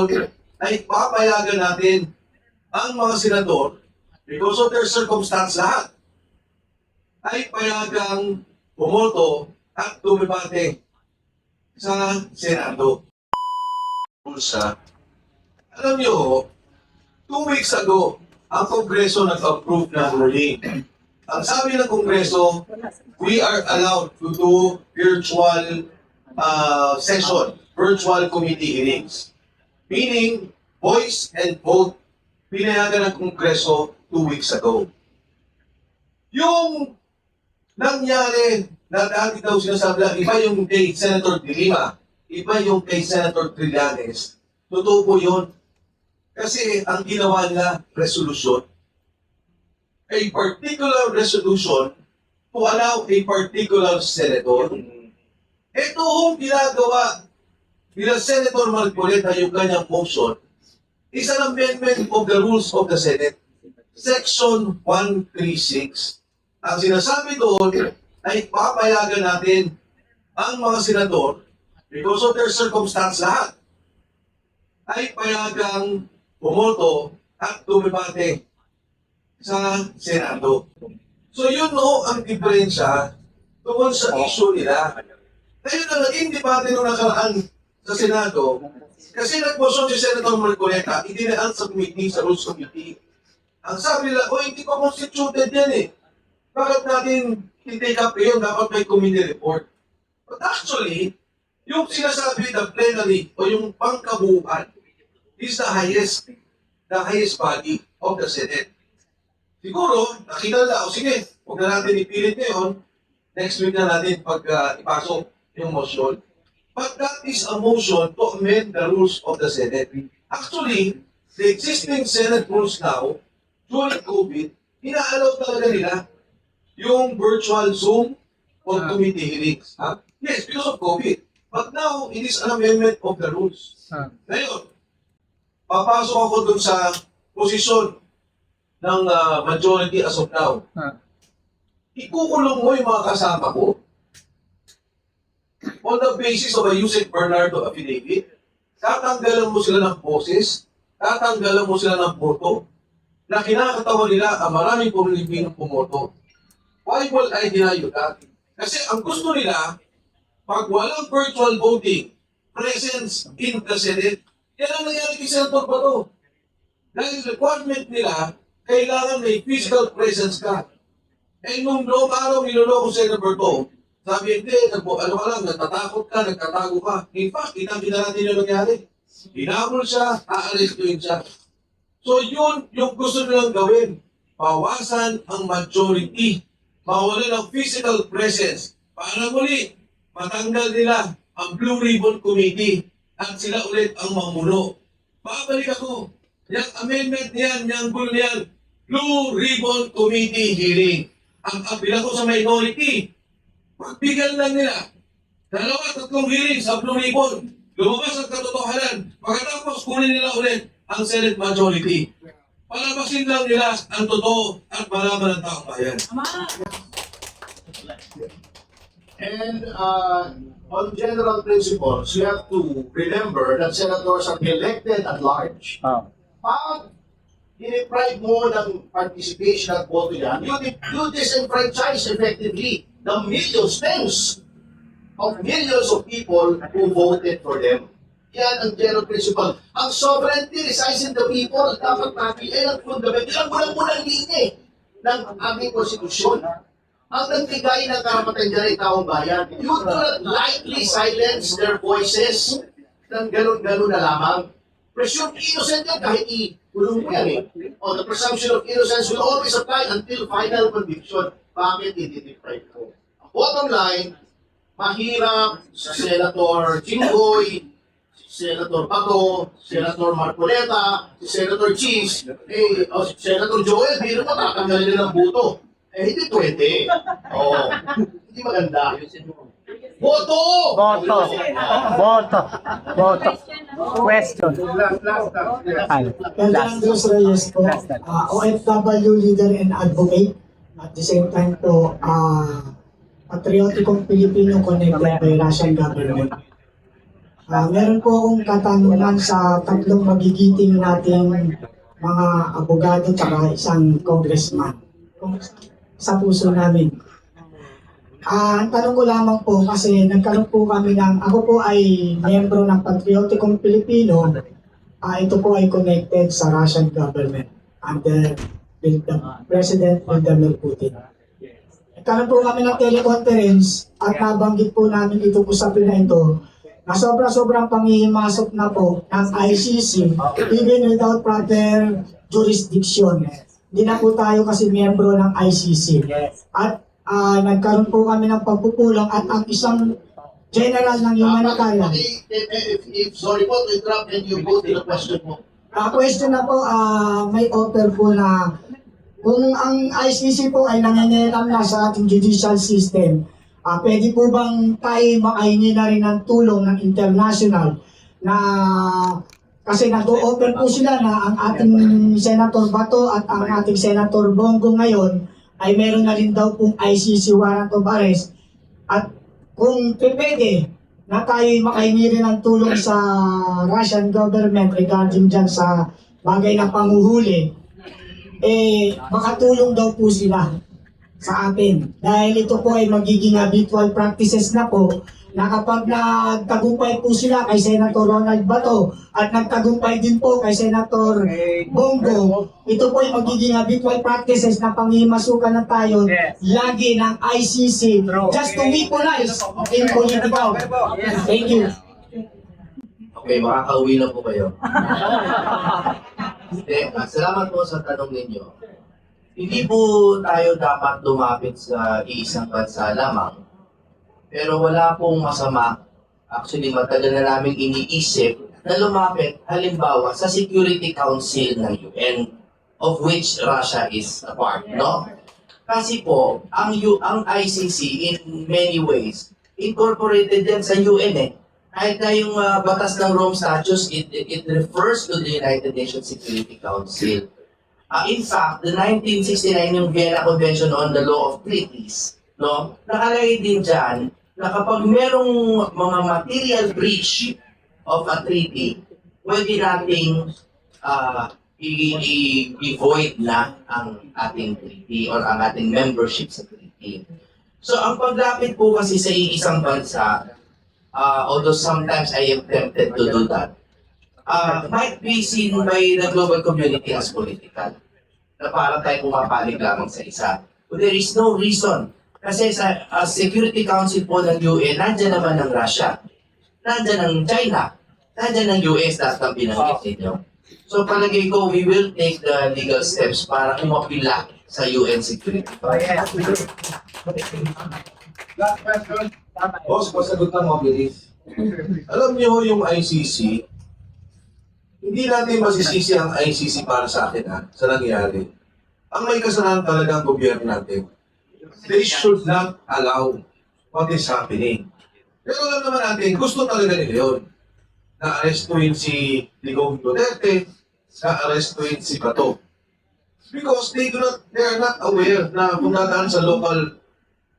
doon ay papayagan natin ang mga senador, because of their circumstance lahat, ay payagang bumoto at tumibate sa Senado. Bulsa. Alam niyo, 2 weeks ago, ang Kongreso nag-approve ng ruling. Ang sabi ng Kongreso, we are allowed to do virtual session, virtual committee hearings. Meaning, voice and vote, pinayagan ng Kongreso 2 weeks ago. Yung nangyari na dati daw sinasabi lang, iba yung kay Senator De Lima, iba yung kay Senator Trillanes. Totoo po yun. Kasi ang ginawa nila, resolution. A particular resolution to allow a particular senator. Ito yung ginagawa nila Senator Marcoleta, yung kanyang motion, is an amendment of the rules of the Senate. Section 136. Ang sinasabi doon ay papayagan natin ang mga senador, because of their circumstance lahat, ay payagang bumoto at tumibate sa Senado. So yun no ang diferensya tungkol sa issue nila. Ngayon na naging debate nung nakaraan sa Senado, kasi nag-motion si Senator Marcoleta, idinaan sa committee, sa Rules Committee. Ang sabi nila, hindi pa constituted yan eh. Bakit natin i-take up yun? Dapat may committee report. But actually, yung sinasabi na plenary o yung pangkabuuan is the highest body of the Senate. Siguro, nakita na, sige, huwag na natin ipilit ngayon, next week na natin pag ipasok yung motion. But that is a motion to amend the rules of the Senate. Actually, the existing Senate rules now, during COVID, inaalaw talaga nila yung virtual Zoom or committee hearings. Yes, because of COVID. But now, it is an amendment of the rules. Ngayon, papasok ako dun sa posisyon ng majority as of now. Ikukulong mo yung mga kasama ko on the basis of a Yusek Bernardo affidavit. Tatanggalan mo sila ng boses, tatanggalan mo sila ng boto, na kinakatawa nila ang maraming Pilipinong pumoto. Why will I deny you that? Kasi ang gusto nila, pag walang virtual voting, presence in the Senate, yan ang nangyari kay Senator Bato. Dahil requirement nila, kailangan may physical presence ka. Eh nung noong araw niloloko Senator Bato, sabi, hindi, nagtatakot ka, nagtatago ka. In fact, kitang-kita natin yung nangyari. Hinabol siya, aarestuin siya. So yun yung gusto nilang gawin. Bawasan ang majority. Mawalan ng physical presence. Para muli, matanggal nila ang Blue Ribbon Committee at sila ulit ang mamuno. Babalik ako. Yung amendment niyan, yung bill niyan, Blue Ribbon Committee hearing. Ang apila ko sa minority, pagbigyan lang nila. 2-3 hearing sa Blue Ribbon. Lumabas ang katotohanan. Pagkatapos kunin nila ulit ang Senate majority. Palabasin lang nila ang totoo at malaman ng taong bayan. And on general principles, you have to remember that senators are elected at large. Pag diniprive mo ng participation at boto yan, you disenfranchise effectively the millions, tens of millions of people who voted for them. Yan ang general principle. Ang sovereignty resides in the people. Dapat natin ay ang fundament. Ilang bulang-bulang linya ng aming konstitusyon. Ang nagbigay ng karapatan dyan ay taong bayan. You do not lightly silence their voices ng ganun-ganun na lamang. Presumed innocent yan kahit i-kulong mo yan eh. O the presumption of innocence will always apply until final conviction. Bakit i-deprive ko? Bottom line, mahirap sa Senator Jinggoy, Senator Bato, Senator Marcoleta, si Senator Cheese, si Senator Joel, biro mo, tatanggalin nila ng buto. Hindi pwede. Hindi maganda. Boto! Boto. Question. Andres Reyes po, OFW leader and advocate. At the same time po, patriotikong Pilipino connected by Russian government. Meron po akong katanungan sa tatlong magigiting nating mga abogado at isang congressman. Sa puso namin. Ang tanong ko lamang po kasi nagkaroon po kami ako po ay miyembro ng Patriotikong Pilipino. Ito po ay connected sa Russian government under President Vladimir Putin. Nagkaroon po kami ng teleconference at nabanggit po namin itong usapin na ito na sobrang panghihimasok na po ng ICC even without proper jurisdiction. Hindi na po tayo kasi miyembro ng ICC. At nagkaroon po kami ng pagpupulong at ang isang general ng humanitarian. Sorry po to interrupt and you go to the question mo. Question na po, may offer po na kung ang ICC po ay nangingialam na sa ating judicial system, pwede po bang tayo makahingi na rin ng tulong ng international na kasi nag-o-open po sila na ang ating Senator Bato at ang ating Senator Bongo ngayon ay meron na rin daw pong ICC warrant of arrest at kung pwede na tayo makahingi rin ng tulong sa Russian government regarding dyan sa bagay na panguhuli, makatulong daw po sila sa atin. Dahil ito po ay magiging habitual practices na po na kapag nagtagumpay po sila kay Senator Ronald Bato at nagtagumpay din po kay Senator Bongo, ito po ay magiging habitual practices na panghimasukan na tayo lagi ng ICC just to weaponize in political. Thank you. Okay, makakauwi na po kayo. Salamat po sa tanong ninyo. Hindi po tayo dapat lumapit sa iisang bansa lamang. Pero wala pong masama. Actually, matagal na namin iniisip na lumapit halimbawa sa Security Council ng UN, of which Russia is a part, no? Kasi po, ang ICC in many ways, incorporated din sa UN eh. Kahit na yung batas ng Rome Statutes, it refers to the United Nations Security Council. In fact, the 1969 yung Vienna Convention on the Law of Treaties, no? Nakalagay din dyan na kapag merong mga material breach of a treaty, pwede nating i-void na ang ating treaty or ang ating membership sa treaty. So, ang paglapit po kasi sa isang bansa, although sometimes I am tempted to do that, might be seen by the global community as political. Na parang tayo pumapalig lamang sa isa. But there is no reason. Kasi sa Security Council po ng UN, nandyan naman ng Russia, nandyan ng China, nandyan ng US, lahat ng binanggit ninyo. So palagay ko, we will take the legal steps para umapila sa UN Security Council. Last question. Boss, pasagot lang mabilis. Alam niyo yung ICC, hindi natin masisisi ang ICC para sa akin sa nangyari. Ang may kasalanan talaga ang gobyerno natin. They should not allow what is happening. Pero alam naman natin, gusto talaga nila yun. Na-arrestuin si Digong Duterte, na-arrestuin si Bato. Because they are not aware na kung dadaan sa local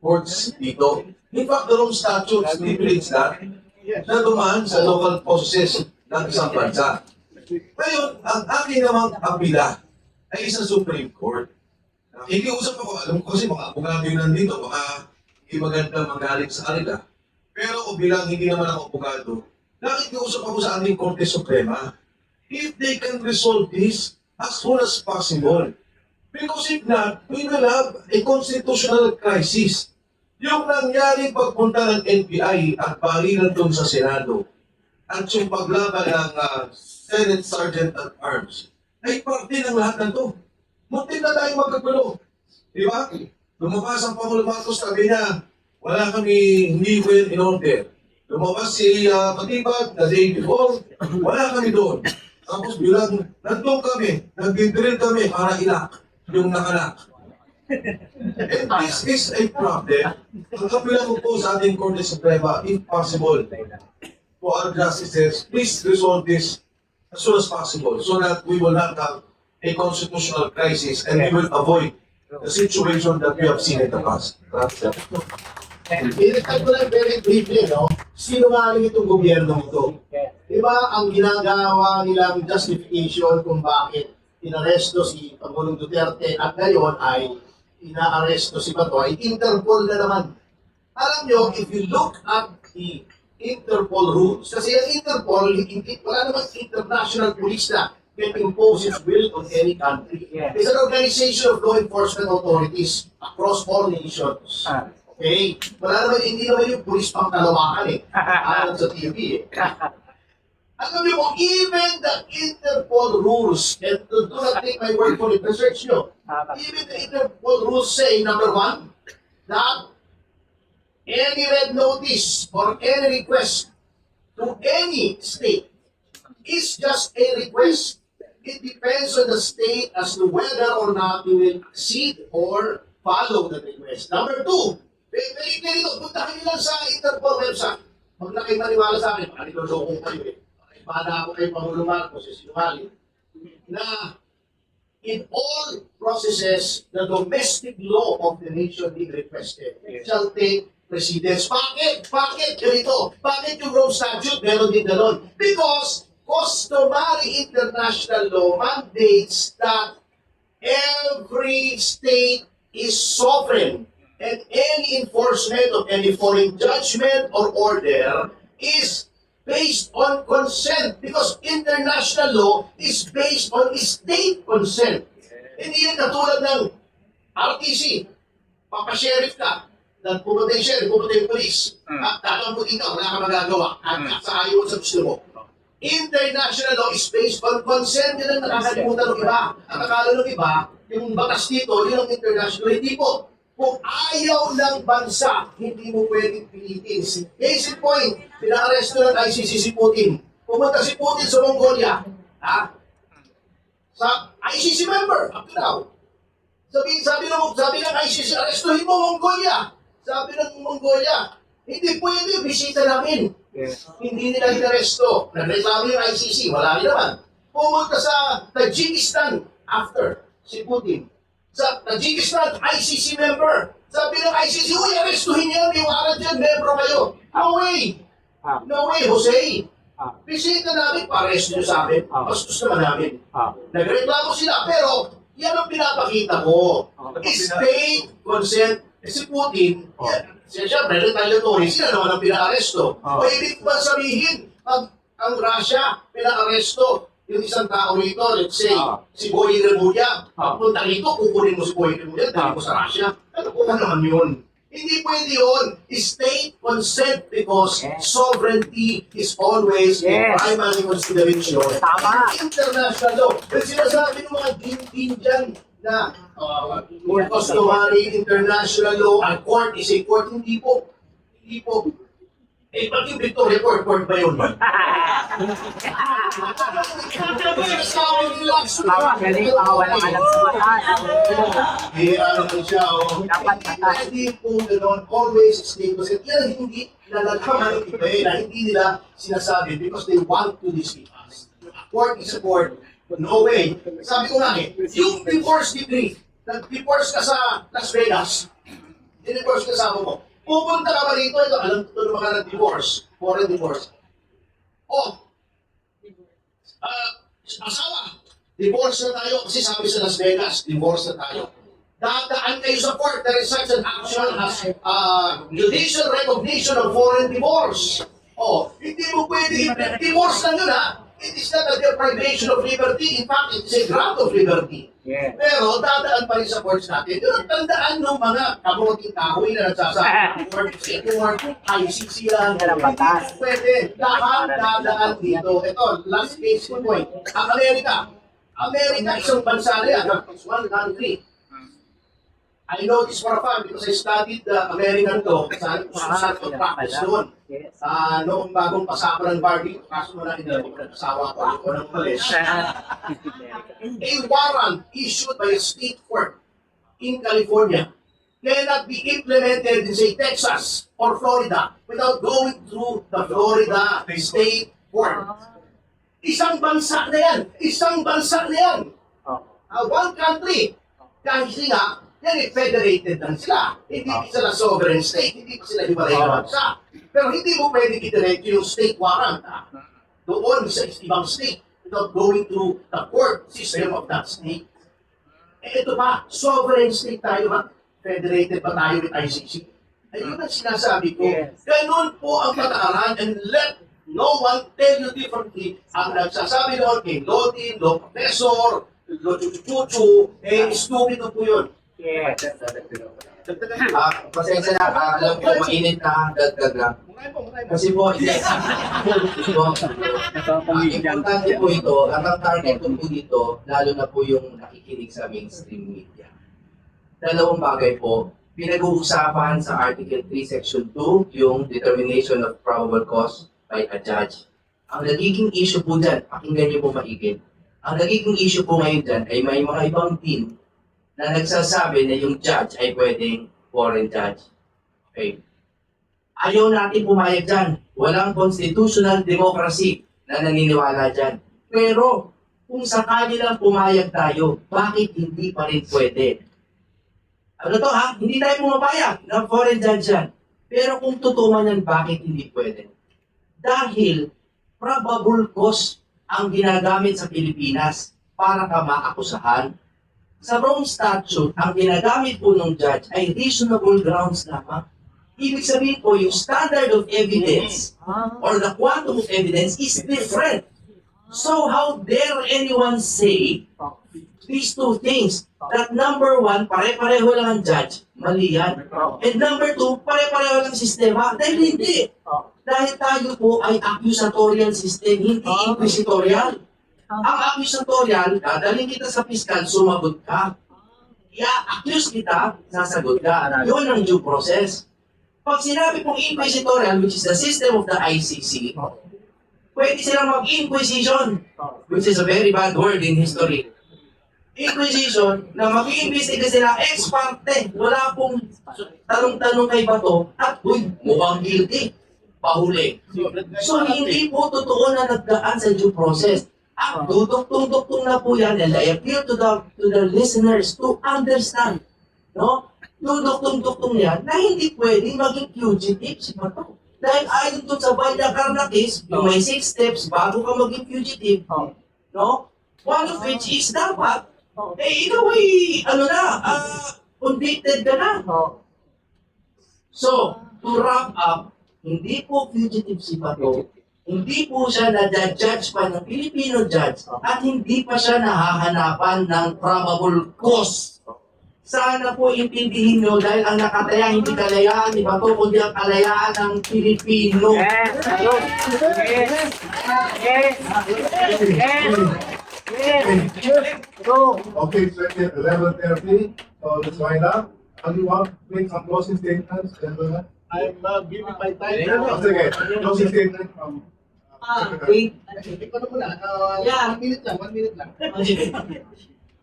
courts dito. In fact, the Rome Statute stipulates that na dumaan sa local processes ng isang bansa. Ngayon, ang aking namang apila ay isang Supreme Court. Nakikiusap ako, alam ko kasi mga abogado yung nandito, baka hindi maganda magaling sa kanila. Pero kung bilang hindi naman ako abogado, nakikiusap ako sa ating Korte Suprema. If they can resolve this as soon as possible. Because if not, we will have a constitutional crisis. Yung nangyari pagpunta ng NBI at parilan doon sa Senado at yung paglaban ng Senate Sergeant at Arms ay parte ng lahat ng to. Muntin na tayo magkagulo. Di ba? Lumabas ang Pangulo Marcos, sabi niya, wala kami, hindi ko yun in order. Lumabas si Matibag the day before, wala kami doon. Tapos bilang nandun kami, nag-drill kami para ilak yung nakalak. And this is a problem. Ang kapilang ko po sa ating Korte Suprema, if possible, for our justices, please resolve this as soon as possible so that we will not have a constitutional crisis and we will avoid the situation that we have seen in the past. Pinagtag ko lang very briefly, no? Sinungaling itong gobyerno ito. Diba ang ginagawa nilang justification kung bakit inaresto si Pangulong Duterte at ngayon ay inaaresto si Bato ay Interpol na naman. Alam nyo, if you look at the Interpol rules, kasi ang Interpol, wala namang international police na can impose its will on any country. It's an organization of law enforcement authorities across all nations. Okay? Wala naman, hindi naman yung police pang kalawakan eh. Alam sa TV eh. Alam niyo po, even the Interpol rules, and do not take my word for it, research nyo. Even the Interpol rules say, number one, that any red notice or any request to any state is just a request. It depends on the state as to whether or not you will accede or follow the request. Number two, very clear ito, puntahan nyo lang sa Interpol website. Huwag na kayo maniwala sa akin, panikosokong kayo eh. Pahala ako kay Pangulong Marcos, sinungaling, na in all processes, the domestic law of the nation being requested shall take precedence. Bakit? Bakit ganito? Bakit yung Rome Statute meron din ganon? Because customary international law mandates that every state is sovereign and any enforcement of any foreign judgment or order is based on consent because international law is based on state consent. Hindi yan katulad ng RTC. Papa-sheriff ka. Pumunta yung sheriff, pumunta yung police. At tatamputin ka, wala ka magagawa. At sa ayaw sa gusto mo. International law is based on consent. Yan ang nakakalimutan ng iba. At akala ng iba, yung batas dito, yun ang international. Hindi po. Kung ayaw ng bansa, hindi mo pwedeng pilitin. Case in point, pinaaresto ng ICC si Putin. Pumunta si Putin sa Mongolia. Ha? Sa ICC member, up to now. Sabi ng ICC, arestuhin mo Mongolia. Sabi ng Mongolia, hindi pwede, bisita namin. Hindi nila inaresto. Nagreklamo yung ICC, wala rin naman. Pumunta sa Tajikistan after si Putin. Sa Tajikistan, ICC member. Sabi ng ICC, uy, arestuhin niya, may warrant dyan, membro kayo. No way! No way, Jose! Bisita namin, pa-arresto nyo sa amin. Bastos naman namin. Nagreklamo sila, pero yan ang pinapakita ko. State consent. Si Putin, siya, retaliatory, sila naman ang pina-aresto. O ibig ba sabihin, pag ang Russia pina-aresto, yung isang tao rito, let's say, si Boy Remulla, punta rito, kukunin mo si Boy Remulla, dali mo sa Russia. Ano po naman yun? Hindi pwede yun. State consent because sovereignty is always a primary consideration. Tama. International law. Kasi sinasabi ng mga din dyan na customary international law, a court is a court. Hindi po. Hindi po. Eh, pag yung Victoria Court ba yun? Galing, wala ka lang sa mata. Ano siya, Dapat mata. hindi po gano'n, always state consent. Yan hindi nalalaman ng iba na hindi nila sinasabi because they want to deceive us. Court is a court, but no way. Sabi ko nga yung divorce decree, nag-divorce ka sa Las Vegas, divorce ka sa mo. Pupunta ka ba rito, ito, alam ko naman ka ng divorce, foreign divorce. Asawa, divorce na tayo kasi sabi sa Las Vegas, divorce na tayo. Dadaan kayo sa court, there is such an action as judicial recognition of foreign divorce. Hindi mo pwede, divorce lang yun ha. It is not a deprivation of liberty, in fact, it is a grant of liberty. Pero dadaan pa rin sa courts natin. Yun ang tandaan ng mga kamuting kahoy na nagsasabi. Court, ICC lang. Pwede. Lahat dadaan dito. Ito, last case point. Ang Amerika. Amerika, isang bansa na yan. It's one country. I know this for a fact because I studied the American law sa Susan practice doon. Noong bagong pasapa ng Barbie, kaso mo na asawa ko ako ng malis. A warrant issued by a state court in California cannot be implemented in, say, Texas or Florida without going through the Florida State Court. Isang bansa na yan! Isang bansa na yan! One country. Kasi nga, Yan federated lang sila. Hindi sila sovereign state, hindi pa sila hiwalay na bansa. Pero hindi mo pwede i-direct yung state warrant doon sa ibang state without going through the court system of that state. Eh ito pa, sovereign state tayo ba? Federated ba tayo with ICC? Ayun ang sinasabi ko. Ganun po ang patakaran and let no one tell you differently. Ang nagsasabi noon kay Lodin, Law Professor, Law Chuchuchu, stupid po yun. Yes. Pasensya na, alam ko mainit na dagdag lang. Kasi po, hindi. Importante po ito, at ang target ko po dito, lalo na po yung nakikinig sa mainstream media. Dalawang bagay po, pinag-uusapan sa Article 3, Section 2, yung determination of probable cause by a judge. Ang nagiging issue po dyan, pakinggan niyo po maigit, ang nagiging issue po ngayon dyan ay may mga ibang team na nagsasabi na yung judge ay pwedeng foreign judge. Okay. Ayaw natin pumayag dyan. Walang constitutional democracy na naniniwala dyan. Pero, kung sakali lang pumayag tayo, bakit hindi pa rin pwede? Ano to ha? Hindi tayo pumapayag ng foreign judge yan. Pero kung totoo man yan, bakit hindi pwede? Dahil probable cause ang ginagamit sa Pilipinas para ka maakusahan. Sa Rome Statute, ang ginagamit po ng judge ay reasonable grounds lamang. Ibig sabihin po, yung standard of evidence or the quantum of evidence is different. So how dare anyone say these two things? That number one, pare-pareho lang ang judge, mali yan. And number two, pare-pareho lang ang sistema, dahil hindi. Dahil tayo po ay accusatorial system, hindi inquisitorial. Ang accusatorial, dadalhin kita sa piskal, sumagot ka. I-accuse kita, sasagot ka. Yun ang due process. Pag sinabi pong inquisitorial, which is the system of the ICC, pwede silang mag-inquisition, which is a very bad word in history. Inquisition, na mag-iimbestiga sila ex parte, wala pong tanong-tanong kay Bato, at mukhang guilty, pahuli. So hindi po totoo na nagdaan sa due process. Ang dudok-dudok na po yan, and I appeal to the listeners to understand, no? Dudok-dudok yan na hindi pwedeng maging fugitive si Bato. Dahil ayon doon sa Valyacarna case, yung may 6 steps bago ka maging fugitive, no? One of which is dapat, ikaw ay, convicted ka na. So, to wrap up, hindi po fugitive si Bato, hindi po siya na-judge pa ng Filipino judge, at hindi pa siya nahahanapan ng probable cause. Sana po intindihin nyo dahil ang nakataya hindi kalayaan ni Bato, kundi ang kalayaan ng Pilipino. Yes. Yes. Yes. Yes. Go. Okay, so it's 11:30, so let's wind up. Do you want to make some closing statements, gentlemen? I'm giving my time. Okay, closing statement from Wait. Ikaw na muna. Yeah. 1 minute lang, 1 minute lang.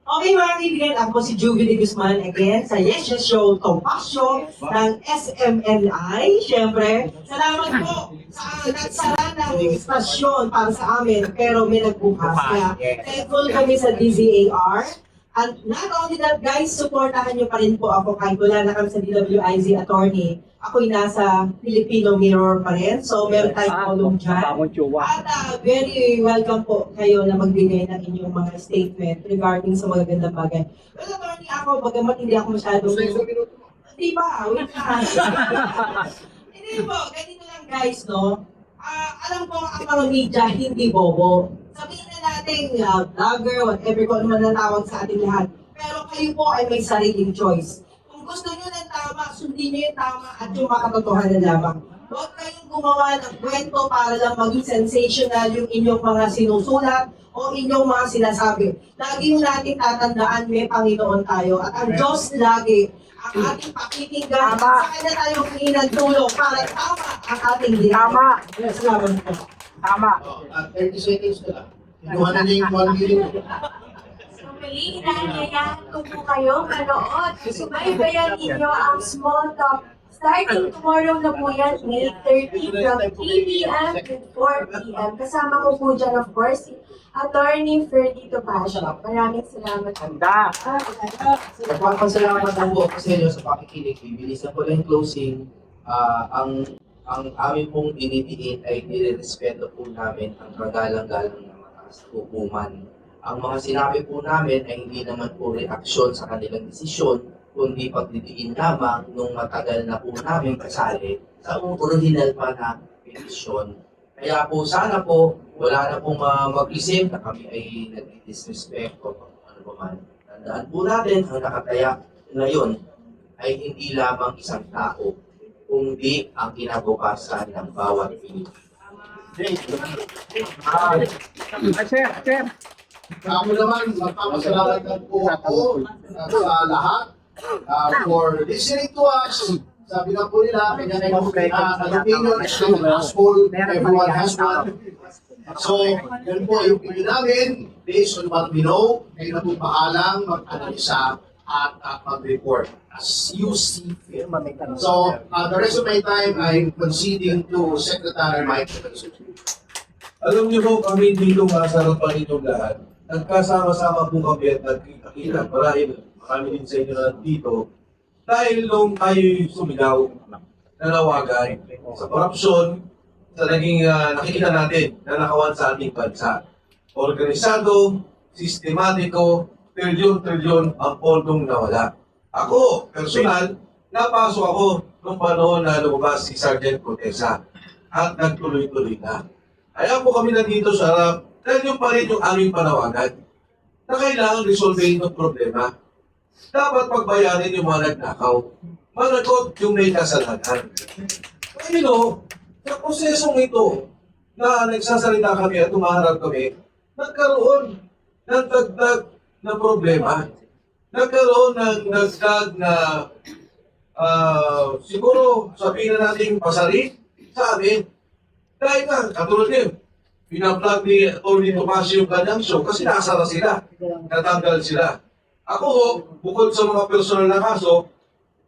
Okay mga kaibigan, ako si Juvie de Guzman again sa Yes Yes Show, Tompasyo ng SMNI. Siyempre, salamat po sa nagsara ng istasyon para sa amin, pero may nagbukas. Kaya thankful kami sa DZAR. And not only that guys, supportahan nyo pa rin po ako kahit wala na kami sa DWIZ attorney. Ako'y nasa Filipino Mirror pa rin, so meron tayong column dyan. At very welcome po kayo na magbigay ng inyong mga statement regarding sa mga gandang bagay. Well, attorney ako, bagamat hindi ako masyadong... Hindi ba? Wait lang. Hindi po, ganito lang guys, no? Alam ko ang mga media hindi bobo. Sabihin na natin, vlogger, whatever kung ano man natawag sa ating lahat. Pero kayo po ay may sariling choice. Kung gusto nyo ng tama, sundin nyo yung tama at yung makatotohanan lamang. Huwag kayong gumawa ng kwento para lang maging sensational yung inyong mga sinusulat o inyong mga sinasabi. Lagi mo natin tatandaan, may Panginoon tayo. At ang Diyos lagi ang ating pakikinggan. Sa Kanya tayo humingi ng tulong para tama ang ating ginagawa. Salamat po. Tama. 30 seconds na lang. Inuha na niya yung 1 minute. So muli, inaanyayahan ko po kayo manood. Subaybayan ninyo ang Small Talk Starting tomorrow na po yan, May 30 from 3 p.m. to 4 p.m. Kasama ko po dyan, of course, si Attorney Ferdito Pasio. Maraming salamat. Handa. Nagpapasalamat lang po ako sa inyo sa pakikinig. Bibilisan ko lang yung closing. Ang amin pong dinidiin ay nirerespeto po namin ang kagalang-galang ng mga hukuman. Ang mga sinabi po namin ay hindi naman po reaksyon sa kanilang desisyon, kundi pagdidiin lamang nung matagal na po namin kasali sa original pa na petisyon. Kaya po sana po, wala na pong mag-isip na kami ay nag-disrespect o ano ba man. Tandaan po natin, ang nakataya ngayon ay hindi lamang isang tao, kundi ang kinabukasan ng bawat Pilipino. Sir. Ako naman, magpapasalamat lang po ako sa lahat for listening to us. Sabi na po nila, kanya-kanya an opinion, everyone has one. So, yun po yung opinion namin, based on what we know, kayo na po paalang mag-analisa at mag-report as you see fit. So, the rest of my time, I'm conceding to Secretary Mike. Alam niyo po, kami dito masarap pa ninyong lahat. Nagkasama-sama po kami at nagkita-kita. Marami din sa inyo na dito. Dahil nung tayo sumigaw, nanawagan sa korupsyon, sa naging nakikita natin na nakawan sa ating bansa. Organisado, sistematiko, trilyon-trilyon ang pondong nawala. Ako, personal, napasok ako nung panahon na lumabas si Sergeant Cortesa at nagtuloy-tuloy na. Kaya po kami nandito sa harap dahil yung pa rin yung aming panawagan na kailangan resolvehin yung problema. Dapat pagbayarin yung mga nagnakaw. Managot yung may kasalanan. Pero, sa prosesong ito na nagsasalita kami at tumaharap kami, nagkaroon ng dagdag na problema. Nagkaroon ng dagdag na siguro sabihin na natin pasarin sa amin. Dahil nga, katulad din, pinaplug ni Atty. Tomasio yung kanyang show kasi nasara sila, natanggal sila. Ako ho, bukod sa mga personal na kaso,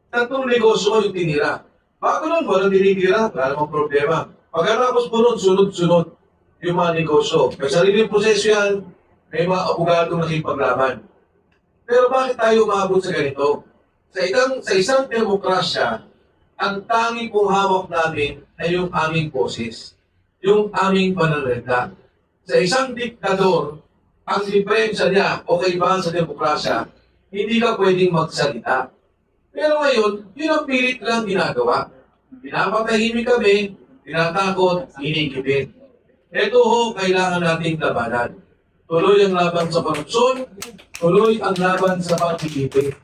tatlong negosyo ko yung tinira. Bago nun, walang tinitira, wala namang problema. Pagkatapos po nun, sunod-sunod yung mga negosyo. May sariling proseso yan, may mga abogadong nakipaglaban. Pero bakit tayo umabot sa ganito? Sa isang demokrasya, ang tanging pong hawak namin ay yung aming boses, yung aming pananalita. Sa isang diktador, ang diferensya niya o kaibahan sa demokrasya, hindi ka pwedeng magsalita. Pero ngayon, yun ang pilit lang ginagawa. Pinapatahimik kami, tinatakot, hinigipin. Ito ho, kailangan nating labanan. Tuloy ang laban sa korupsyon, tuloy ang laban sa pagkikipin.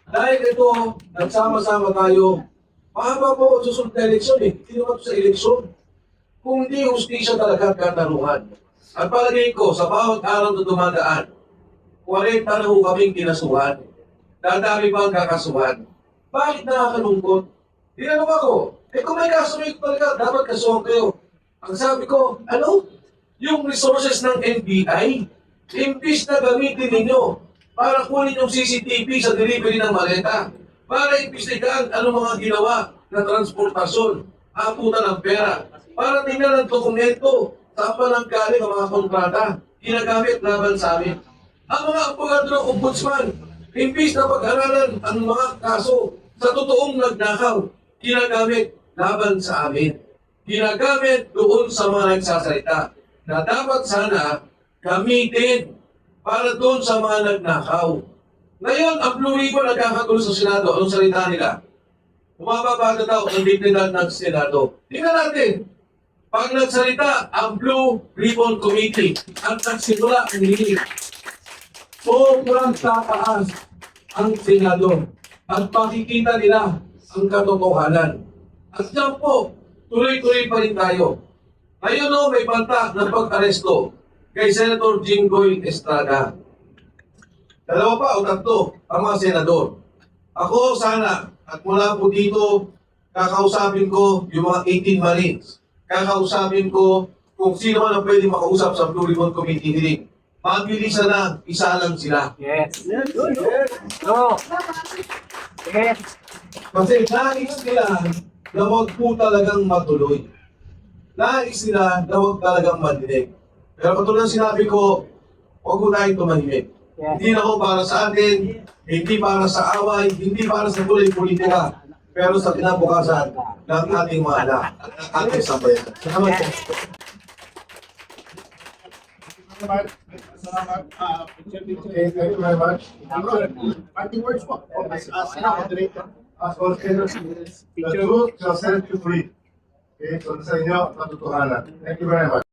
Dahil ito, nagsama-sama tayo, mahaba po susunod na eleksyon eh. Hindi naman sa eleksyon. Kung hindi hustisya talaga katarungan. At palagay ko, sa bawat araw na dumadaan, 40 na ho kaming kinasuhan. Dadami pa ang kakasuhan. Bakit nakakalungkot? Tinanong ako, kung may kaso talaga, dapat kasuhan kayo. Ang sabi ko, ano? Yung resources ng NBI, imbis na gamitin ninyo para kunin yung CCTV sa delivery ng maleta, para imbestigahan anong mga ginawa na transportasyon, aputan ng pera, para tingnan ang dokumento, saan pa nang galing ang mga kontrata, ginagamit laban sa amin. Ang mga abogado ng ombudsman, imbis na pag-aralan ang mga kaso sa totoong nagnakaw, ginagamit laban sa amin. Ginagamit doon sa mga nagsasalita na dapat sana gamitin para doon sa mga nagnakaw. Ngayon, ang Blue Ribbon nagkakagulo sa Senado. Anong salita nila? Bumababa na daw ang dignidad ng Senado. Tingnan natin. Pag nagsalita ang Blue Ribbon Committee at nagsimula ang hearing, sobrang tataas ang Senado at makikita nila ang katotohanan. At yan po, tuloy-tuloy pa rin tayo. Ngayon o, may banta ng pag-aresto kay Senator Jinggoy Estrada. Dalawa pa o tatlo ang mga senador. Ako sana, at mula po dito, kakausapin ko yung mga 18 Marines. Kakausapin ko kung sino man ang pwede makausap sa Blue Ribbon Committee hearing. Mabilisan na, isa lang sila. Yes. Go. Yes. Kasi nais nila na wag po talagang matuloy. Nais nila na wag talagang madinig. Pero katulad ng sinabi ko, wag po tayong tumahimik. Hindi na ho para sa atin, hindi para sa away, hindi para sa tuloy politika, pero sa kinabukasan ng ating mga anak at ating sambayan. Salamat po. Okay, thank you very much. Parting words po. As moderator. As for senators, the truth shall set you free. Okay, so sa inyo, katotohanan. Thank you very much.